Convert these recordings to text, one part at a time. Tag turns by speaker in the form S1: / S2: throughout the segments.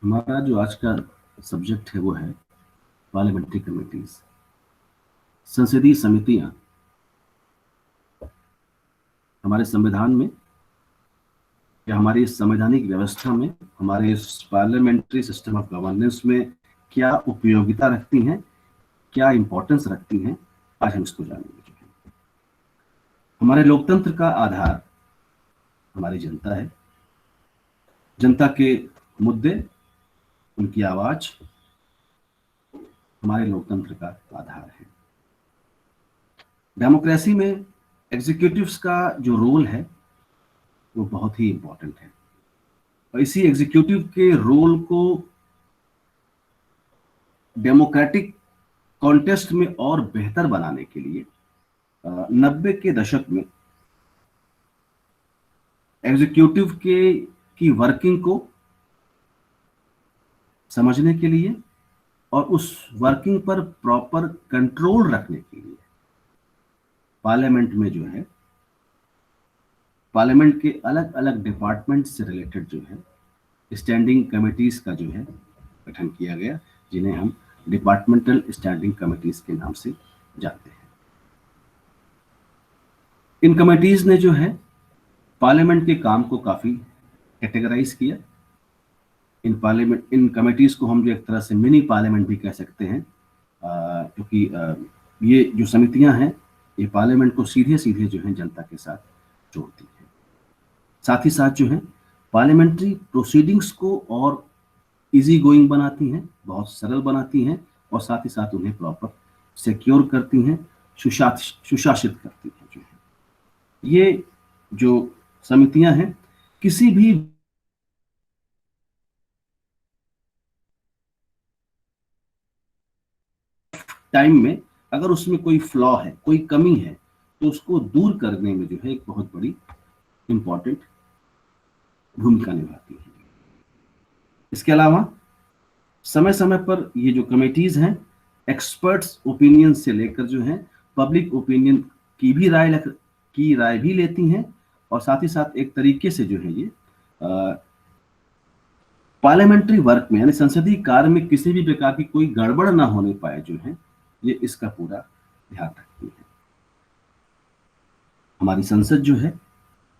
S1: हमारा जो आज का सब्जेक्ट है वो है पार्लियामेंट्री कमेटीज, संसदीय समितियां। हमारे संविधान में या हमारी इस संवैधानिक व्यवस्था में, हमारे इस पार्लियामेंट्री सिस्टम ऑफ गवर्नेंस में क्या उपयोगिता रखती हैं, क्या इंपॉर्टेंस रखती हैं, आज हम इसको जानेंगे। हमारे लोकतंत्र का आधार हमारी जनता है। जनता के मुद्दे, उनकी आवाज हमारे लोकतंत्र का आधार है। डेमोक्रेसी में एग्जीक्यूटिव्स का जो रोल है वो बहुत ही इंपॉर्टेंट है, और इसी एग्जीक्यूटिव के रोल को डेमोक्रेटिक कॉन्टेस्ट में और बेहतर बनाने के लिए 90 के दशक में एग्जीक्यूटिव की वर्किंग को समझने के लिए और उस वर्किंग पर प्रॉपर कंट्रोल रखने के लिए पार्लियामेंट में जो है, पार्लियामेंट के अलग अलग डिपार्टमेंट से रिलेटेड जो है स्टैंडिंग कमेटीज का जो है गठन किया गया, जिन्हें हम डिपार्टमेंटल स्टैंडिंग कमेटीज के नाम से जानते हैं। इन कमेटीज ने जो है पार्लियामेंट के काम को काफी कैटेगराइज किया। इन कमेटीज को हम जो एक तरह से मिनी पार्लियामेंट भी कह सकते हैं, क्योंकि ये जो समितियां हैं ये पार्लियामेंट को सीधे सीधे जो है जनता के साथ जोड़ती हैं। साथ ही साथ जो है पार्लियामेंट्री प्रोसीडिंग्स को और इजी गोइंग बनाती हैं, बहुत सरल बनाती हैं, और साथ ही साथ उन्हें प्रॉपर सिक्योर करती हैं, सुशासित करती हैं। जो है ये जो समितियां हैं किसी भी टाइम में अगर उसमें कोई फ्लॉ है, कोई कमी है, तो उसको दूर करने में जो है एक बहुत बड़ी इंपॉर्टेंट भूमिका निभाती है। इसके अलावा समय समय पर ये जो कमेटीज हैं एक्सपर्ट्स ओपिनियन से लेकर जो है पब्लिक ओपिनियन की राय भी लेती हैं, और साथ ही साथ एक तरीके से जो है ये पार्लियामेंट्री वर्क में यानी संसदीय कार्य में किसी भी प्रकार की कोई गड़बड़ ना होने पाए जो है ये इसका पूरा ध्यान रखती है। हमारी संसद जो है,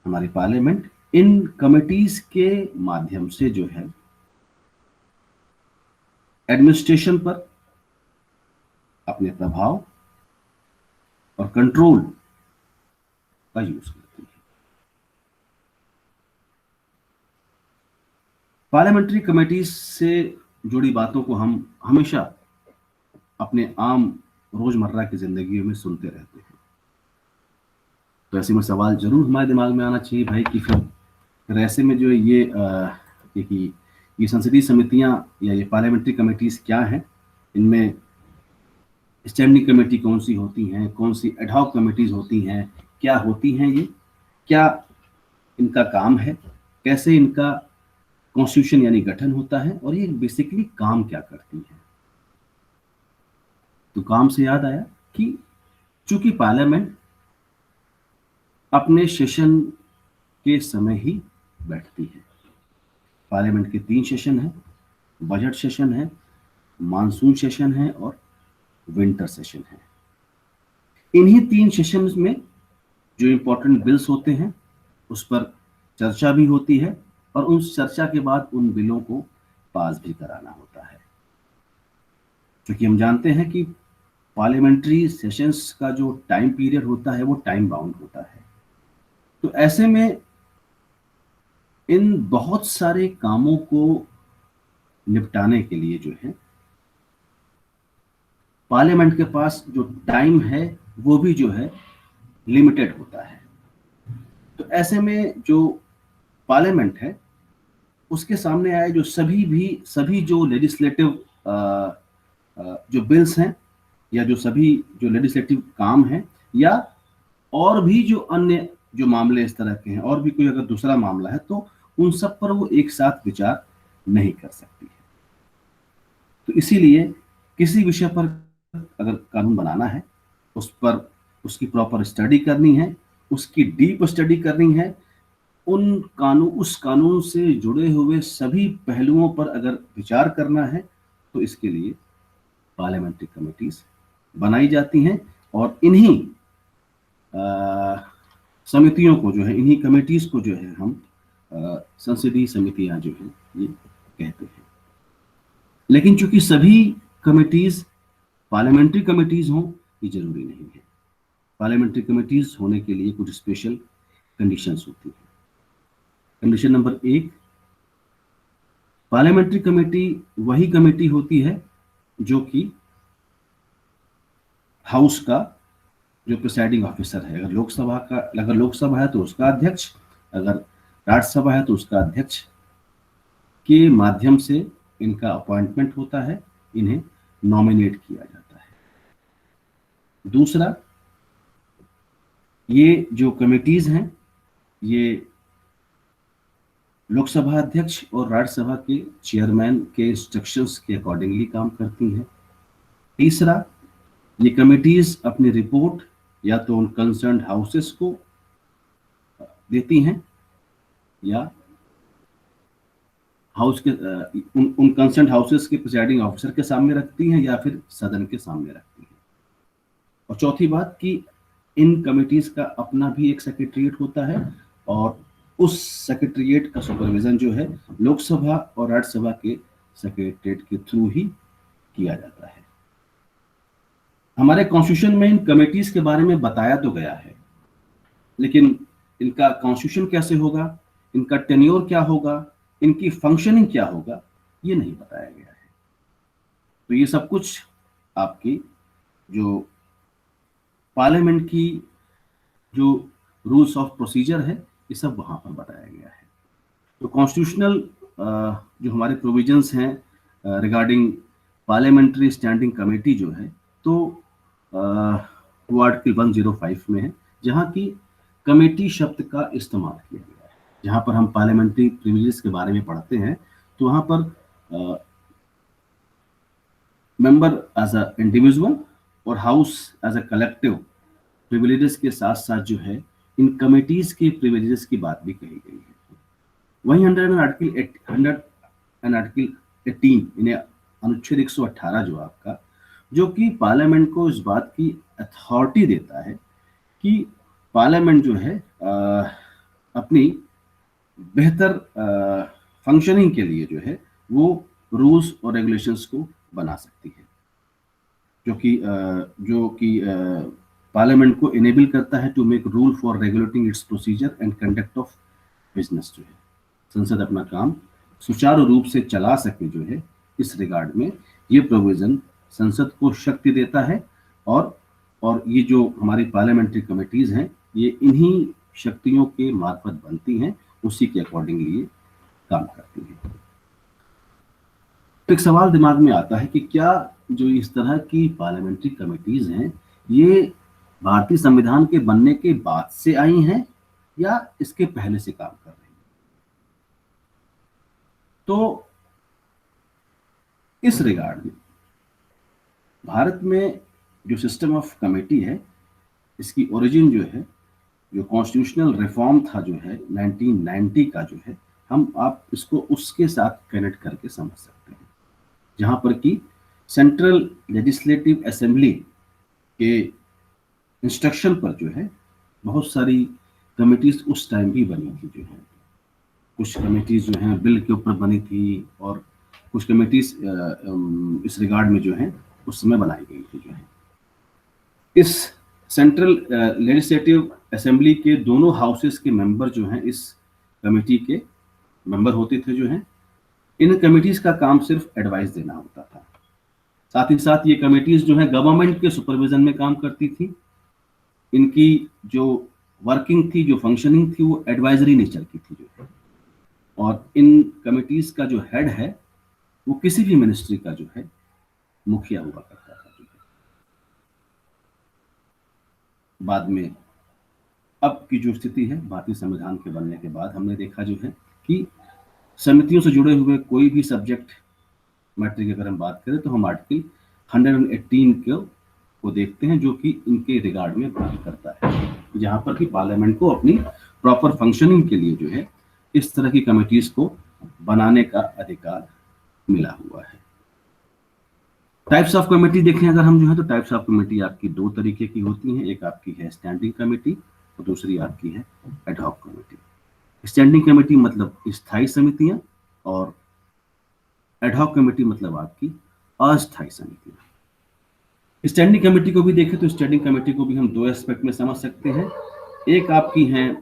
S1: हमारी पार्लियामेंट इन कमेटीज के माध्यम से जो है एडमिनिस्ट्रेशन पर अपने प्रभाव और कंट्रोल का यूज करती है। पार्लियामेंट्री कमेटीज से जुड़ी बातों को हम हमेशा अपने आम रोजमर्रा की जिंदगी में सुनते रहते हैं, तो ऐसे में सवाल जरूर हमारे दिमाग में आना चाहिए भाई कि फिर ऐसे में जो ये संसदीय समितियां या ये पार्लियामेंट्री कमेटीज क्या हैं, इनमें स्टैंडिंग कमेटी कौन सी होती हैं, कौन सी एडहॉक कमेटीज होती हैं, क्या होती हैं ये, क्या इनका काम है, कैसे इनका कॉन्स्टिट्यूशन यानी गठन होता है, और ये बेसिकली काम क्या करती है। तो काम से याद आया कि चूंकि पार्लियामेंट अपने सेशन के समय ही बैठती है, पार्लियामेंट के 3 सेशन हैं, बजट सेशन है, मानसून सेशन है और विंटर सेशन है। इन्हीं 3 सेशन में जो इंपॉर्टेंट बिल्स होते हैं उस पर चर्चा भी होती है, और उस चर्चा के बाद उन बिलों को पास भी कराना होता है। क्योंकि हम जानते हैं कि पार्लियामेंट्री सेशंस का जो टाइम पीरियड होता है वो टाइम बाउंड होता है, तो ऐसे में इन बहुत सारे कामों को निपटाने के लिए जो है पार्लियामेंट के पास जो टाइम है वो भी जो है लिमिटेड होता है। तो ऐसे में जो पार्लियामेंट है उसके सामने आए जो सभी जो लेजिस्लेटिव जो बिल्स हैं, या जो सभी जो लेजिस्लेटिव काम हैं, या और भी जो अन्य जो मामले इस तरह के हैं, और भी कोई अगर दूसरा मामला है, तो उन सब पर वो एक साथ विचार नहीं कर सकती है। तो इसीलिए किसी विषय पर अगर कानून बनाना है, उस पर उसकी प्रॉपर स्टडी करनी है, उसकी डीप स्टडी करनी है, उस कानून से जुड़े हुए सभी पहलुओं पर अगर विचार करना है तो इसके लिए पार्लियामेंट्री कमेटीज बनाई जाती हैं, और इन्हीं समितियों को जो है, इन्हीं कमेटीज को जो है हम संसदीय समितियां जो है ये कहते हैं। लेकिन चूंकि सभी कमेटीज पार्लियामेंट्री कमेटीज हों ये जरूरी नहीं है। पार्लियामेंट्री कमेटीज होने के लिए कुछ स्पेशल कंडीशंस होती हैं। कंडीशन नंबर 1, पार्लियामेंट्री कमेटी वही कमेटी होती है जो कि हाउस का जो प्रिसाइडिंग ऑफिसर है। अगर लोकसभा है तो उसका अध्यक्ष, अगर राज्यसभा है तो उसका अध्यक्ष के माध्यम से इनका अपॉइंटमेंट होता है, इन्हें नॉमिनेट किया जाता है। दूसरा, ये जो कमेटीज हैं ये लोकसभा अध्यक्ष और राज्यसभा के चेयरमैन के इंस्ट्रक्शंस के अकॉर्डिंगली काम करती हैं। तीसरा, ये कमेटीज अपनी रिपोर्ट या तो उन कंसर्न्ड हाउसेस को देती हैं या हाउस के उन कंसर्न्ड हाउसेस के प्रिसाइडिंग ऑफिसर के सामने रखती हैं या फिर सदन के सामने रखती हैं। और चौथी बात कि इन कमेटीज का अपना भी एक सेक्रेटरीट होता है और उस सेक्रेटरीट का सुपरविजन जो है लोकसभा और राज्यसभा के सेक्रेटरीट के थ्रू ही किया जाता है। हमारे कॉन्स्टिट्यूशन में इन कमेटीज के बारे में बताया तो गया है, लेकिन इनका कॉन्स्टिट्यूशन कैसे होगा, इनका टेन्योर क्या होगा, इनकी फंक्शनिंग क्या होगा, ये नहीं बताया गया है। तो ये सब कुछ आपकी जो पार्लियामेंट की जो रूल्स ऑफ प्रोसीजर है ये सब वहां पर बताया गया है। तो कॉन्स्टिट्यूशनल जो हमारे प्रोविजंस हैं रिगार्डिंग पार्लियामेंट्री स्टैंडिंग कमेटी जो है, तो वो आर्टिकल 105 में है, जहाँ की कमेटी शब्द का इस्तेमाल किया गया है। जहाँ पर हम पार्लियामेंट्री प्रिविलेजेस के बारे में पढ़ते हैं तो वहाँ पर मेंबर एज अ इंडिविजुअल और house as a collective privileges के साथ साथ जो है इन कमेटीज के प्रिविलेजेस की बात भी कही गई है। वहीं अंडर आर्टिकल 18 इन्हें अनुच्छेद 118 जो आपका, जो कि पार्लियामेंट को इस बात की अथॉरिटी देता है कि पार्लियामेंट जो है अपनी बेहतर फंक्शनिंग के लिए जो है वो रूल्स और रेगुलेशंस को बना सकती है, जो कि पार्लियामेंट को इनेबल करता है to make rule for regulating its procedure and conduct of business. जो है संसद अपना काम सुचारू रूप से चला सके जो है, इस रिगार्ड में ये प्रोविजन संसद को शक्ति देता है। और ये जो हमारी पार्लियामेंट्री कमेटीज हैं ये इन्हीं शक्तियों के मार्फत बनती हैं, उसी के अकॉर्डिंगली ये काम करती हैं। तो एक सवाल दिमाग में आता है कि क्या जो इस तरह की पार्लियामेंट्री कमेटीज हैं ये भारतीय संविधान के बनने के बाद से आई हैं या इसके पहले से काम कर रही हैं? तो इस रिगार्ड में भारत में जो सिस्टम ऑफ कमेटी है इसकी ओरिजिन जो है, जो कॉन्स्टिट्यूशनल रिफॉर्म था जो है 1990 का जो है, आप इसको उसके साथ कनेक्ट करके समझ सकते हैं, जहां पर कि सेंट्रल लेजिस्लेटिव असेंबली के इंस्ट्रक्शन पर जो है बहुत सारी कमेटीज उस टाइम भी बनी थी। जो है कुछ कमेटीज जो हैं बिल के ऊपर बनी थी और कुछ कमेटीज इस रिगार्ड में जो है उस समय बनाई गई थी। जो है इस सेंट्रल लेजिस्लेटिव असेंबली के दोनों हाउसेस के मेंबर जो हैं इस कमेटी के मेंबर होते थे। जो हैं इन कमेटीज का काम सिर्फ एडवाइस देना होता था। साथ ही साथ ये कमेटीज जो है गवर्नमेंट के सुपरविजन में काम करती थी। इनकी जो वर्किंग थी, जो फंक्शनिंग थी, वो एडवाइजरी नेचर की थी। जो है और इन कमेटीज का जो हेड है वो किसी भी मिनिस्ट्री का जो है मुखिया हुआ करता था। जो है बाद में अब की जो स्थिति है भारतीय संविधान के बनने के बाद हमने देखा जो है कि समितियों से जुड़े हुए कोई भी सब्जेक्ट मैटर की अगर हम बात करें तो हम आर्टिकल 118 को देखते हैं, जो कि इनके रिगार्ड में बात करता है, जहां पर कि पार्लियामेंट को अपनी प्रॉपर फंक्शनिंग के लिए जो है इस तरह की कमिटीज को बनाने का अधिकार मिला हुआ है। टाइप्स ऑफ कमेटी देखें अगर हम जो है तो टाइप्स ऑफ कमेटी आपकी दो तरीके की होती हैं, एक आपकी है स्टैंडिंग कमेटी और दूसरी आपकी है एडहॉक कमेटी। स्टैंडिंग कमेटी मतलब स्थायी समितियां और एडहॉक कमेटी मतलब आपकी अस्थायी समितियां। स्टैंडिंग कमेटी को भी देखें तो स्टैंडिंग कमेटी को भी हम दो एस्पेक्ट में समझ सकते हैं। एक आपकी है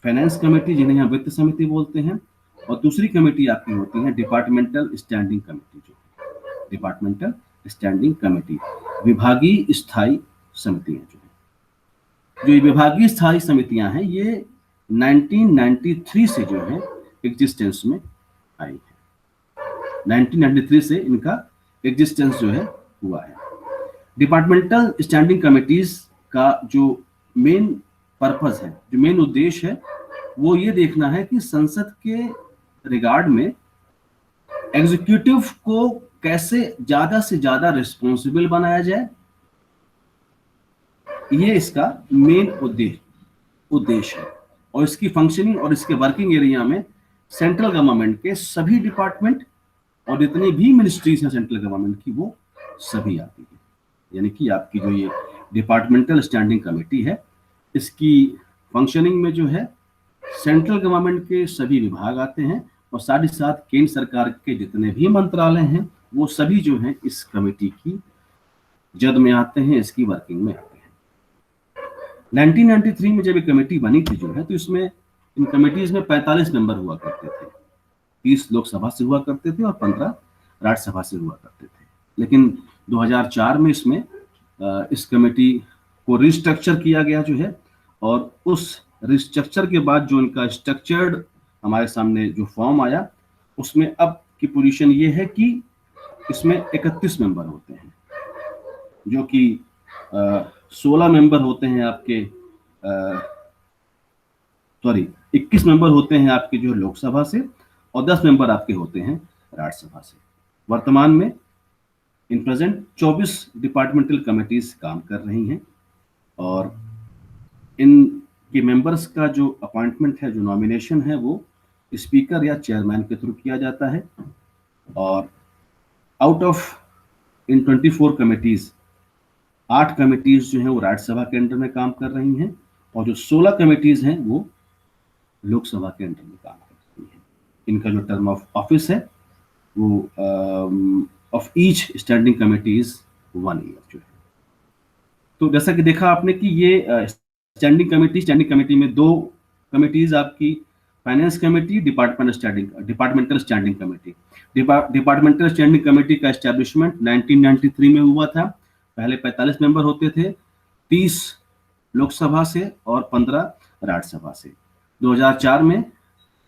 S1: फाइनेंस कमेटी जिन्हें हम वित्त समिति बोलते हैं, और दूसरी कमेटी आपकी होती है डिपार्टमेंटल स्टैंडिंग कमेटी, जो डिपार्टमेंटल स्टैंडिंग कमेटी, विभागीय स्थायी समितियां जो ये विभागीय स्थायी समितियां हैं ये 1993 से जो है एग्जिस्टेंस में आई है। 1993 से इनका एग्जिस्टेंस जो है हुआ है। डिपार्टमेंटल स्टैंडिंग कमिटीज का जो मेन पर्पस है, जो मेन उद्देश्य है, वो ये देखना है कि संसद के रिगार्ड में एग्जीक्यूटिव को कैसे ज्यादा से ज्यादा रिस्पॉन्सिबल बनाया जाए, ये इसका मेन उद्देश्य है। और इसकी फंक्शनिंग और इसके वर्किंग एरिया में सेंट्रल गवर्नमेंट के सभी डिपार्टमेंट और जितनी भी मिनिस्ट्रीज हैं सेंट्रल गवर्नमेंट की वो सभी आती है। यानी कि आपकी जो ये डिपार्टमेंटल स्टैंडिंग कमेटी है इसकी फंक्शनिंग में जो है सेंट्रल गवर्नमेंट के सभी विभाग आते हैं और साथ ही साथ केंद्र सरकार के जितने भी मंत्रालय हैं वो सभी जो हैं इस कमेटी की जद में आते हैं, इसकी वर्किंग में आते हैं। 1993 में जब ये कमेटी बनी थी जो है तो इसमें इन कमेटीज में 45 मेंबर हुआ करते थे, 30 लोकसभा से हुआ करते थे और 15 राज्यसभा से हुआ करते थे। लेकिन 2004 में इसमें इस कमेटी को रिस्ट्रक्चर किया गया जो है, और उस रिस्ट्रक्चर के बाद जो इनका स्ट्रक्चर्ड हमारे सामने जो फॉर्म आया उसमें अब की पोजीशन ये है कि इसमें 31 मेंबर होते हैं, जो कि 16 मेंबर होते हैं आपके 21 मेंबर होते हैं आपके जो लोकसभा से और 10 मेंबर आपके होते हैं राज्यसभा से। वर्तमान में इन प्रेजेंट 24 डिपार्टमेंटल कमिटीज काम कर रही हैं और इनके मेंबर्स का जो अपॉइंटमेंट है, जो नॉमिनेशन है, वो स्पीकर या चेयरमैन के थ्रू किया जाता है। और out of in 24 committees 8 committees जो हैं वो राज्यसभा के अंडर में काम कर रही हैं और जो 16 कमिटीज हैं वो लोकसभा के अंडर में काम कर रही हैं। इनका जो टर्म ऑफ ऑफिस है वो of each standing committee is 1 year जो है। तो जैसा कि देखा आपने कि ये स्टैंडिंग कमेटी में दो कमिटीज आपकी finance committee, departmental standing committee. Departmental standing committee का एस्टैब्लिशमेंट 1993 में हुआ था। पहले 45 मेंबर होते थे, 30 लोकसभा से और 15 राज्यसभा से। 2004 में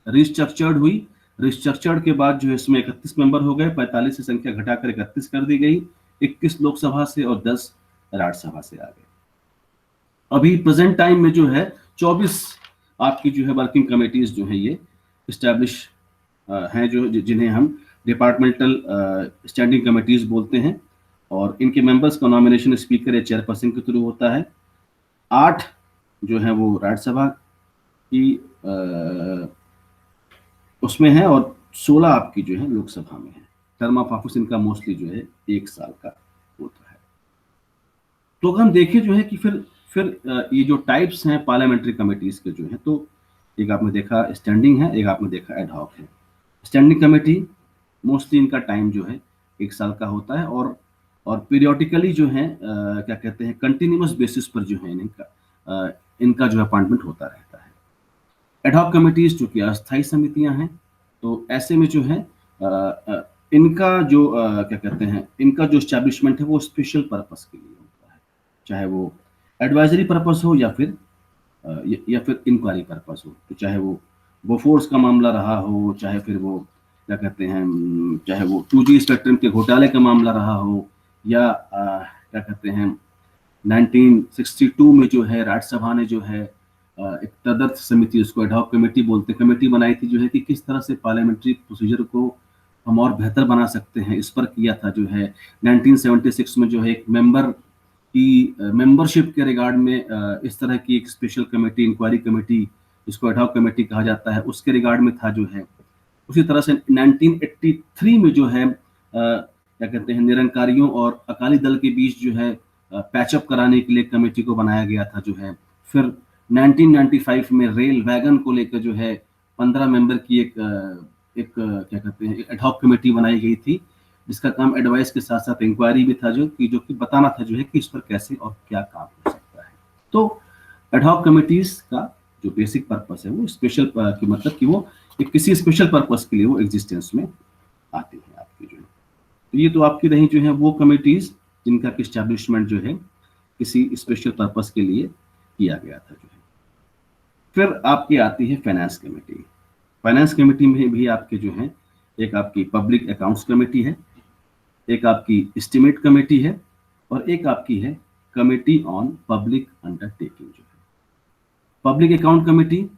S1: रिस्ट्रक्चर्ड हुई। रिस्ट्रक्चर्ड के बाद जो है इसमें 31 मेंबर हो गए, 45 से संख्या घटाकर 31 कर दी गई, 21 लोकसभा से और 10 राज्यसभा से आ गए। अभी प्रेजेंट टाइम में जो है 24 आपकी जो है वर्किंग कमेटीज जो है ये इस्टेब्लिश हैं, जो जिन्हें हम डिपार्टमेंटल स्टैंडिंग कमेटीज बोलते हैं, और इनके मेंबर्स का नॉमिनेशन स्पीकर या चेयरपर्सन के थ्रू होता है। 8 जो है वो राज्यसभा की उसमें है और 16 आपकी जो है लोकसभा में है। टर्म ऑफ ऑफिस इनका मोस्टली जो है 1 साल का होता है। तो अगर हम देखें जो है कि फिर ये जो टाइप्स हैं पार्लियामेंट्री कमेटीज के जो है, तो एक आपने देखा स्टैंडिंग है, एक आपने देखा एडहॉक है। स्टैंडिंग कमेटी मोस्टली इनका टाइम जो है 1 साल का होता है और पीरियोडिकली जो है क्या कहते हैं कंटिन्यूअस बेसिस पर जो है इनका जो अपॉइंटमेंट होता रहता है। एडहॉक कमिटीज जो कि अस्थायी समितियां हैं, तो ऐसे में जो है इनका जो क्या कहते हैं इनका जो एस्टैब्लिशमेंट है वो स्पेशल पर्पस के लिए होता है, चाहे वो एडवाइजरी पर्पस हो या फिर इंक्वायरी पर्पस हो। तो चाहे वो बोफोर्स का मामला रहा हो, चाहे फिर वो क्या कहते हैं चाहे वो 2G स्पेक्ट्रम के घोटाले का मामला रहा हो, या क्या कहते हैं 1962 में जो है राज्यसभा ने जो है एक तदर्थ समिति, उसको एडहॉक कमेटी बोलते, कमेटी बनाई थी जो है कि किस तरह से पार्लियामेंट्री प्रोसीजर को हम और बेहतर बना सकते हैं, इस पर किया था। जो है 1976 में जो है एक मेंबर की मेंबरशिप के रिगार्ड में इस तरह की एक स्पेशल कमेटी, इंक्वायरी कमेटी इसको एडहॉक कमेटी कहा जाता है, उसके रिगार्ड में था जो है। उसी तरह से 1983 में जो है क्या कहते हैं, निरंकारियों और अकाली दल के बीच जो है पैचअप कराने के लिए कमेटी को बनाया गया था जो है। फिर 1995 में रेल वैगन को लेकर जो है 15 मेंबर की एक क्या कहते हैं एडहॉक कमेटी बनाई गई थी, जिसका काम एडवाइस के साथ साथ इंक्वायरी भी था, जो कि बताना था जो है कि इस पर कैसे और क्या काम हो सकता है। तो एडहॉक कमिटीज का जो बेसिक पर्पस है वो स्पेशल की मतलब कि वो एक किसी स्पेशल पर्पस के लिए वो एग्जिस्टेंस में आती है आपकी जो है। तो ये तो आपकी रही जो है वो कमिटीज जिनका इस्टेब्लिशमेंट जो है किसी स्पेशल पर्पस के लिए किया गया था जो है। फिर आपकी आती है फाइनेंस कमेटी। फाइनेंस कमेटी में भी आपके जो है एक आपकी पब्लिक अकाउंट्स कमेटी है, एक आपकी एस्टिमेट कमेटी है, और एक आपकी है कमेटी ऑन पब्लिक अंडरटेकिंग जो है। पब्लिक अकाउंट कमेटी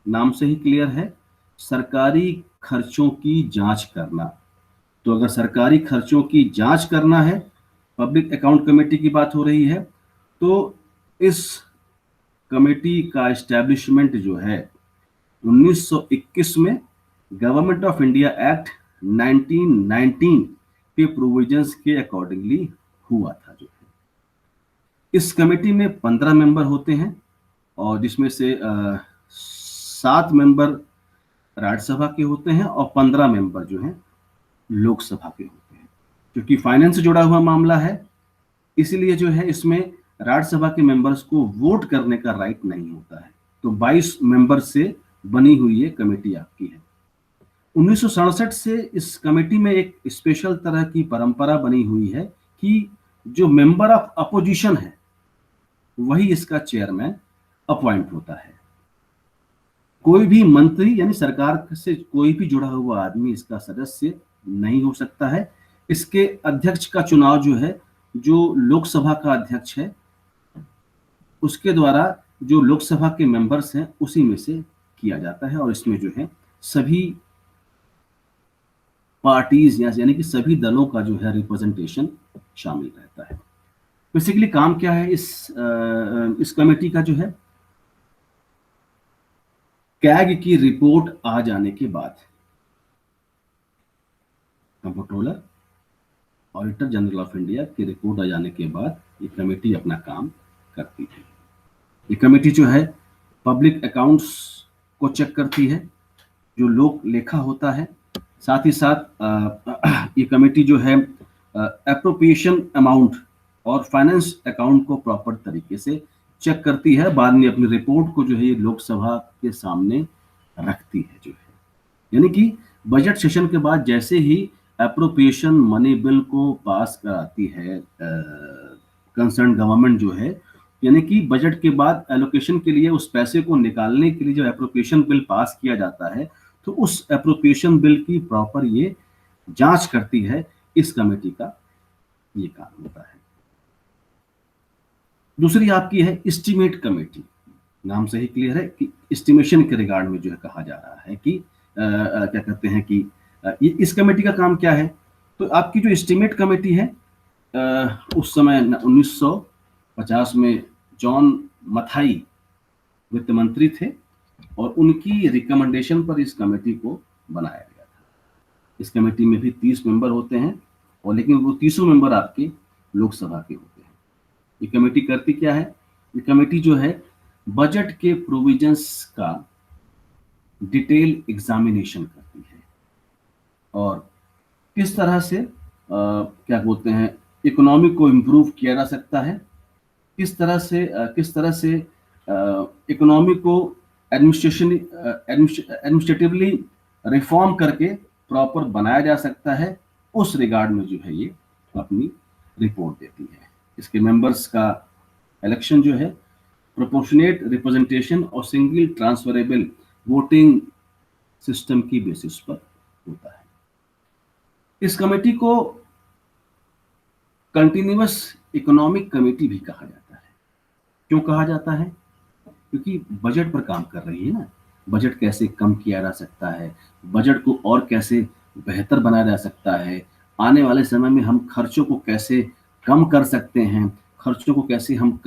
S1: नाम से ही क्लियर है, सरकारी खर्चों की जांच करना। तो अगर सरकारी खर्चों की जांच करना है, पब्लिक अकाउंट कमेटी की बात हो रही है, तो इस कमेटी का एस्टैब्लिशमेंट जो है 1921 में गवर्नमेंट ऑफ इंडिया एक्ट 1919 के प्रोविजंस के अकॉर्डिंगली हुआ था जो है। इस कमेटी में 15 मेंबर होते हैं, और जिसमें से 7 मेंबर राज्यसभा के होते हैं और 15 मेंबर जो हैं लोकसभा के होते हैं। क्योंकि फाइनेंस से जुड़ा हुआ मामला है, इसलिए जो है इसमें राज्यसभा के मेंबर्स को वोट करने का राइट नहीं होता है। तो 22 मेंबर से बनी हुई ये कमेटी आपकी है। 1967 से इस कमेटी में एक स्पेशल तरह की परंपरा बनी हुई है कि जो मेंबर ऑफ अपोजिशन है वही इसका चेयरमैन अपॉइंट होता है। कोई भी मंत्री यानी सरकार से कोई भी जुड़ा हुआ आदमी इसका सदस्य नहीं हो सकता है। इसके अध्यक्ष का चुनाव जो है, जो लोकसभा का अध्यक्ष है उसके द्वारा जो लोकसभा के मेंबर्स हैं उसी में से किया जाता है, और इसमें जो है सभी पार्टीज यानी कि सभी दलों का जो है रिप्रेजेंटेशन शामिल रहता है। बेसिकली काम क्या है इस कमेटी का जो है, कैग की रिपोर्ट आ जाने के बाद comptroller auditor general of India की रिपोर्ट आ जाने के बाद ये कमेटी अपना काम करती है। ये कमेटी जो है पब्लिक अकाउंट्स को चेक करती है, जो लोक लेखा होता है। साथ ही साथ ये कमेटी जो है एप्रोप्रिएशन अमाउंट और फाइनेंस अकाउंट को प्रॉपर तरीके से चेक करती है। बाद में अपनी रिपोर्ट को जो है ये लोकसभा के सामने रखती है जो है। यानी कि बजट सेशन के बाद जैसे ही एप्रोप्रिएशन मनी बिल को पास कराती है कंसर्न गवर्नमेंट जो है, यानी कि बजट के बाद एलोकेशन के लिए उस पैसे को निकालने के लिए जो एप्रोप्रिएशन बिल पास किया जाता है, तो उस एप्रोप्रिएशन बिल की प्रॉपर ये जांच करती है। इस कमेटी का ये काम होता है। दूसरी आपकी है एस्टिमेट कमेटी। नाम से ही क्लियर है कि एस्टिमेशन के रिगार्ड में जो है कहा जा रहा है कि क्या कहते हैं कि इस कमेटी का काम क्या है। तो आपकी जो एस्टिमेट कमेटी है उस समय 1950 में जॉन मथाई वित्त मंत्री थे, और उनकी रिकमेंडेशन पर इस कमेटी को बनाया गया था। इस कमेटी में भी 30 मेंबर होते हैं, और लेकिन वो 30 मेंबर आपके लोकसभा के होते हैं। ये कमेटी करती क्या है, ये कमेटी जो है बजट के प्रोविजंस का डिटेल एग्जामिनेशन करती है, और किस तरह से क्या बोलते हैं इकोनॉमी को इम्प्रूव किया जा सकता है, किस तरह से इकोनॉमी को एडमिनिस्ट्रेटिवली रिफॉर्म करके प्रॉपर बनाया जा सकता है, उस रिगार्ड में जो है ये अपनी रिपोर्ट देती है। इसके मेंबर्स का इलेक्शन जो है प्रोपोर्शनेट रिप्रेजेंटेशन और सिंगल ट्रांसफरेबल वोटिंग सिस्टम की बेसिस पर होता है। इस कमेटी को कंटिन्यूअस इकोनॉमिक कमेटी भी कहा जाता है। क्यों कहा जाता है? क्योंकि बजट पर काम कर रही है ना। बजट कैसे कम किया जा सकता है, बजट को और कैसे बेहतर बनाया जा सकता है, आने वाले समय में हम खर्चों को कैसे कम कर सकते हैं, खर्चों को कैसे हम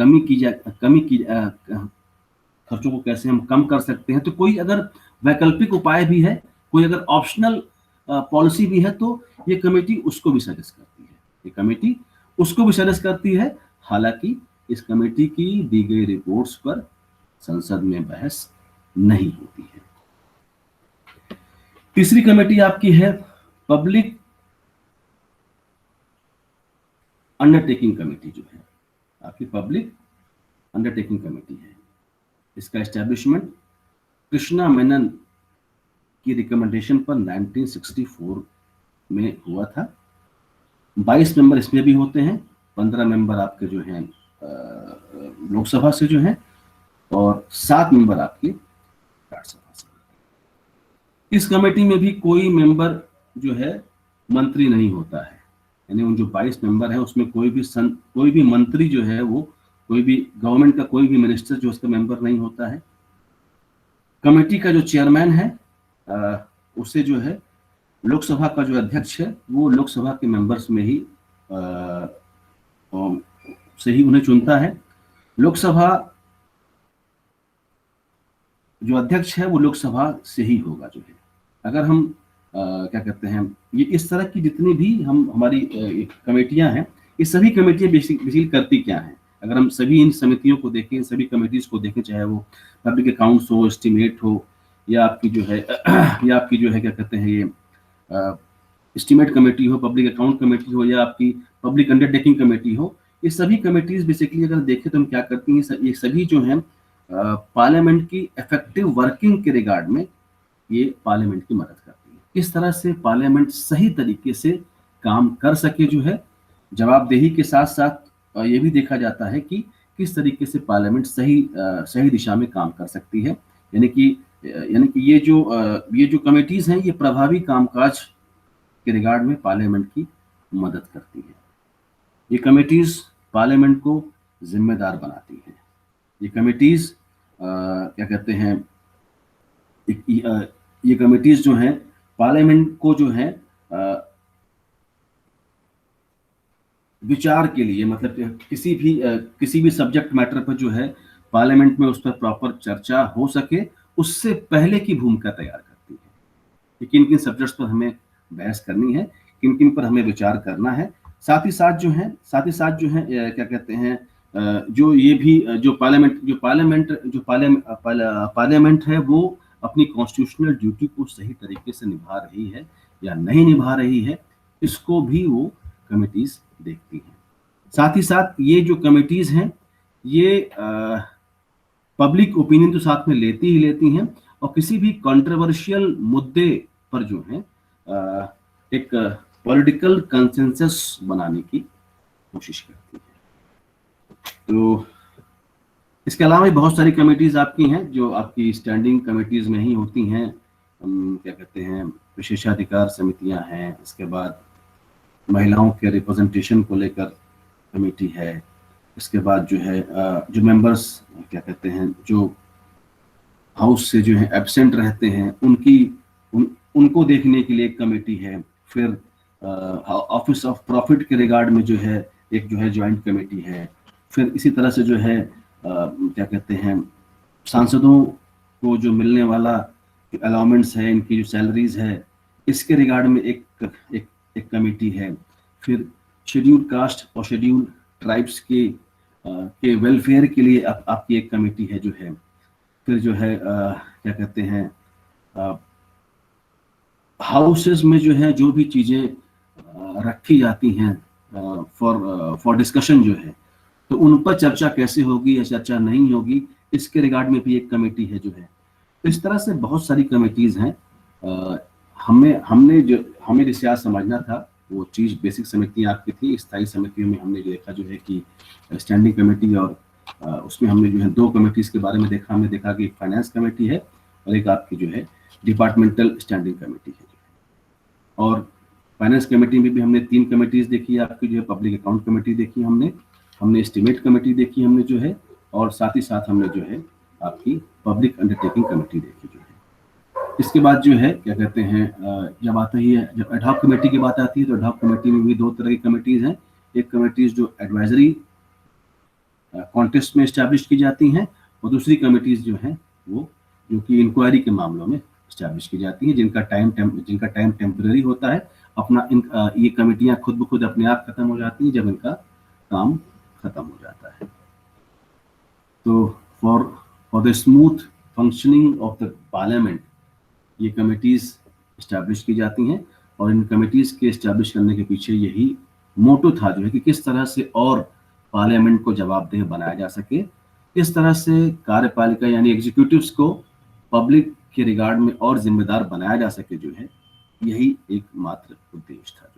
S1: खर्चों को कैसे हम कम कर सकते हैं। तो कोई अगर वैकल्पिक उपाय भी है, कोई अगर ऑप्शनल पॉलिसी भी है, तो ये कमेटी उसको भी सजेस्ट करती है, ये कमेटी उसको भी सजेस्ट करती है। हालांकि इस कमेटी की दी गई रिपोर्ट्स पर संसद में बहस नहीं होती है। तीसरी कमेटी आपकी है पब्लिक अंडरटेकिंग कमेटी, जो है आपकी पब्लिक अंडरटेकिंग कमेटी है। इसका एस्टैब्लिशमेंट कृष्णा मेनन की रिकमेंडेशन पर 1964 में हुआ था। 22 मेंबर इसमें भी होते हैं, 15 मेंबर आपके जो हैं लोकसभा से जो हैं, और 7 मेंबर आपकी राज्यसभा से। इस कमेटी में भी कोई मेंबर जो है मंत्री नहीं होता है, यानी उन जो 22 मेंबर है उसमें कोई भी मंत्री जो है, वो कोई भी गवर्नमेंट का कोई भी मिनिस्टर जो उसका मेंबर नहीं होता है। कमेटी का जो चेयरमैन है उसे जो है लोकसभा का जो अध्यक्ष है वो लोकसभा के मेंबर्स में ही से ही उन्हें चुनता है। लोकसभा जो अध्यक्ष है वो लोकसभा से ही होगा जो है। अगर हम क्या कहते हैं, ये इस तरह की जितनी भी हमारी कमेटियां हैं, ये सभी कमेटियां बेसिकली करती क्या हैं? अगर हम सभी इन समितियों को देखें, सभी कमेटीज को देखें, चाहे वो पब्लिक अकाउंट्स हो, एस्टिमेट हो, या आपकी जो है क्या कहते हैं, ये एस्टिमेट कमेटी हो, पब्लिक अकाउंट कमेटी हो, या आपकी पब्लिक अंडरटेकिंग कमेटी हो, ये सभी कमेटीज बेसिकली अगर देखें तो हम क्या करती हैं, ये सभी जो है पार्लियामेंट की इफेक्टिव वर्किंग के रिगार्ड में ये पार्लियामेंट की मदद करती है। किस तरह से पार्लियामेंट सही तरीके से काम कर सके, जो है जवाबदेही के साथ साथ ये भी देखा जाता है कि किस तरीके से पार्लियामेंट सही दिशा में काम कर सकती है। यानी कि ये जो कमेटीज हैं, ये प्रभावी कामकाज के रिगार्ड में पार्लियामेंट की मदद करती है। ये कमेटीज पार्लियामेंट को जिम्मेदार बनाती हैं। ये कमेटीज क्या कहते हैं, ये कमेटीज जो हैं पार्लियामेंट को जो है विचार के लिए, मतलब किसी भी सब्जेक्ट मैटर पर जो है पार्लियामेंट में उस पर प्रॉपर चर्चा हो सके, उससे पहले की भूमिका तैयार करती है कि किन किन सब्जेक्ट्स पर हमें बहस करनी है, किन किन पर हमें विचार करना है। साथ ही साथ जो है क्या कहते हैं, जो पार्लियामेंट है वो अपनी कॉन्स्टिट्यूशनल ड्यूटी को सही तरीके से निभा रही है या नहीं निभा रही है, इसको भी वो कमिटीज देखती हैं। साथ ही साथ ये जो कमिटीज हैं, ये पब्लिक ओपिनियन तो साथ में लेती हैं, और किसी भी कंट्रोवर्शियल मुद्दे पर जो है एक पॉलिटिकल कंसेंसस बनाने की कोशिश करती है। तो इसके अलावा भी बहुत सारी कमेटीज आपकी हैं जो आपकी स्टैंडिंग कमेटीज में ही होती हैं। क्या कहते हैं, विशेषाधिकार समितियां हैं, इसके बाद महिलाओं के रिप्रेजेंटेशन को लेकर कमेटी है, इसके बाद जो है जो मेंबर्स क्या कहते हैं, जो हाउस से जो है एब्सेंट रहते हैं, उनको देखने के लिए एक कमेटी है। फिर ऑफिस ऑफ प्रॉफिट के रिगार्ड में जो है एक जो है ज्वाइंट कमेटी है। फिर इसी तरह से जो है क्या कहते हैं, सांसदों को जो मिलने वाला अलाउमेंट्स है, इनकी जो सैलरीज है, इसके रिगार्ड में एक कमेटी है। फिर शेड्यूल कास्ट और शेड्यूल ट्राइब्स के वेलफेयर के लिए आपकी एक कमेटी है जो है। फिर जो है क्या कहते हैं, हाउसेस में जो है जो भी चीजें रखी जाती हैं फॉर डिस्कशन जो है, तो उन पर चर्चा कैसे होगी या चर्चा नहीं होगी, इसके रिगार्ड में भी एक कमेटी है जो है। तो इस तरह से बहुत सारी कमेटीज हैं। हमें जिसे आज समझना था वो चीज बेसिक समितियां आपकी थी। स्थायी समितियों में हमने देखा जो है कि स्टैंडिंग कमेटी, और उसमें हमने जो है 2 कमेटीज के बारे में देखा। हमने देखा कि फाइनेंस कमेटी है और एक आपकी जो है डिपार्टमेंटल स्टैंडिंग कमेटी है। और फाइनेंस कमेटी में भी हमने 3 कमेटीज देखी। आपकी जो है पब्लिक अकाउंट कमेटी देखी हमने एस्टिमेट कमेटी देखी हमने जो है, और साथ ही साथ हमने जो है आपकी पब्लिक अंडरटेकिंग कमेटी देखी जो है। इसके बाद जो है क्या कहते हैं, जब एडहॉक कमेटी की बात आती है तो एडहॉक कमेटी में भी 2 तरह की कमेटीज हैं। एक कमेटीज जो एडवाइजरी कॉन्टेस्ट में एस्टैब्लिश की जाती हैं, और दूसरी कमिटीज जो हैं वो जो कि इंक्वायरी के मामलों में इस्टेब्लिश की जाती हैं, जिनका टाइम टेम्पररी होता है। ये कमेटियां खुद ब खुद अपने आप खत्म हो जाती हैं जब इनका काम खत्म हो जाता है। तो for the smooth functioning of the parliament ये कमिटीज इस्टेब्लिश की जाती हैं, और इन कमिटीज के इस्टेब्लिश करने के पीछे यही मोटो था जो है कि किस तरह से और पार्लियामेंट को जवाबदेह बनाया जा सके, किस तरह से कार्यपालिका यानी एग्जीक्यूटिव्स को पब्लिक के रिगार्ड में और जिम्मेदार बनाया जा सके, जो है यही एकमात्र उद्देश्य था।